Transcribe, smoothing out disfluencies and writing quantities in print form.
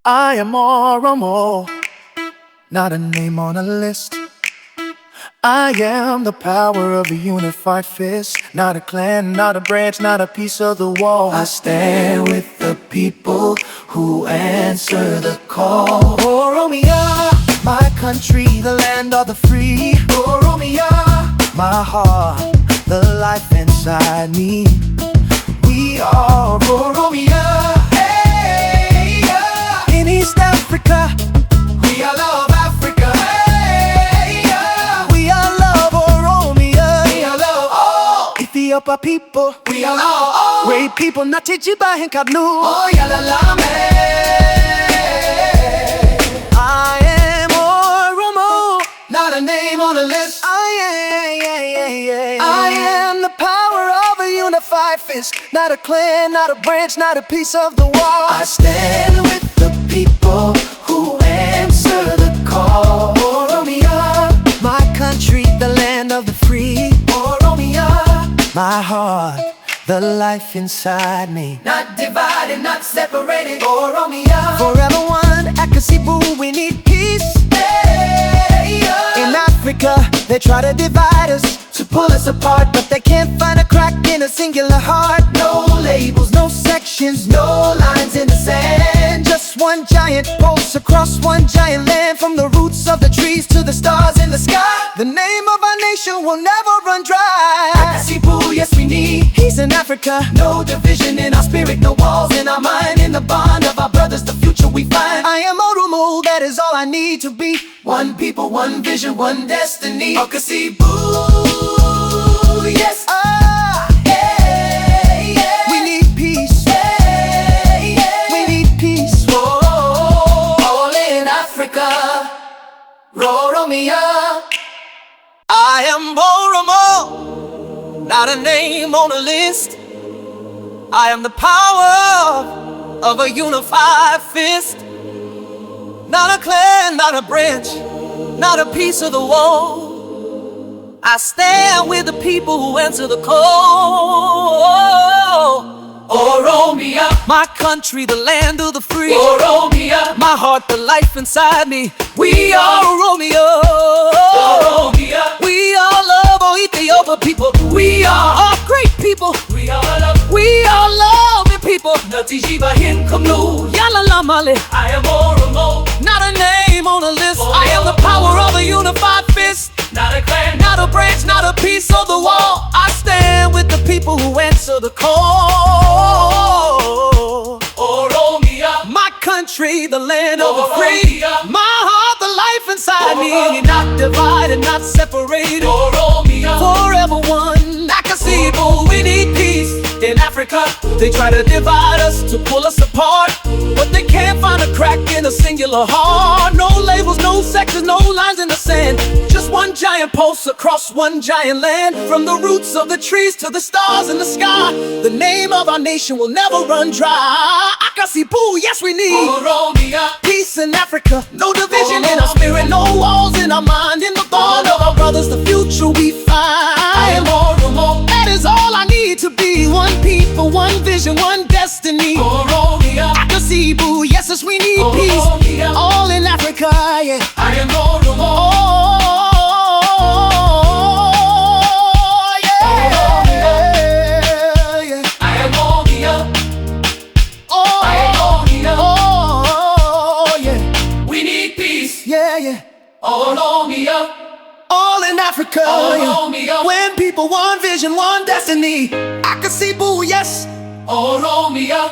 I am Oromo, not a name on a list. I am the power of a unified fist. Not a clan, not a branch, not a piece of the wall. I stand with the people who answer the call. Oromia, my country, the land of the free. Oromia, my heart, the life inside me. We are Oromia. Hey, yeah. In East Africa, we are love Africa. Hey, yeah. We are love Oromia. We are love all Ethiopia people. We are love all great people. Natijiba hinkabnu. Oh yalalame. I am Oromo, not a name on a list. I am the power of a unified fist. Not a clan, not a branch, not a piece of the wall. I stand with the people who answer the call. Oromia, my country, the land of the free. Oromia, my heart, the life inside me. Not divided, not separated. Oromia, forever one, Akasibu, we need peace. Hey, yeah. In Africa, they try to divide us, to pull us apart, but they can't find a crack in a singular heart. No labels, no sections, no lines in the sand. Just one giant pulse across one giant land. From the roots of the trees to the stars in the sky, the name of our nation will never run dry. Akasibu, yes we need peace in Africa. No division in our spirit, no walls in our mind. In the bond of our brothers, the future we find. I am Oromo, that is all I need to be. One people, one vision, one destiny. Akasibu, yes, hey, yeah. We need peace, hey, yeah. We need peace. Whoa, all in Africa, Oromia. I am Oromo, not a name on a list. I am the power of a unified fist. Not a clan, not a branch, not a piece of the wall. I stand with the people who answer the call. Oromia, my country, the land of the free. Oromia, my heart, the life inside me. We are Oromia. Oromia, we are love, oh Ethiopia people. We are all great people. We are love. We are loving people. Natijiba hinkamnu. Yalalamale. I am Oromo, not a name on a list. I am the power of a unified fist. Not a clan, not a branch, not a piece of the wall. I stand with the people who answer the call. Oromia, my country, the land of the free. My heart, the life inside me. Not divided, not separated. Oromia, forever one. Akasibu, we need peace. In Africa, they try to divide us, to pull us apart, but they can't find a crack in a singular heart. No labels, no sectors, no lines in the sand. Just one giant pulse across one giant land. From the roots of the trees to the stars in the sky, the name of our nation will never run dry. Akasibu, yes we need Oromia, peace in Africa. No division in our spirit, no walls in our mind. In the bond of our brothers, the future we find. I am Oromo, that is all I need to be. One people, one vision, one destiny. Oromia, Akasibu, yes, yes, we need peace. All in Africa, yeah. I am Oromo. Oh, yeah. Yeah. I am Oromia. Oh, I am Oromia. Oh, yeah. We need peace. Yeah, yeah. Oromia. All in Africa, yeah. When people, one vision, one destiny. Akasibu, yes. Oromia.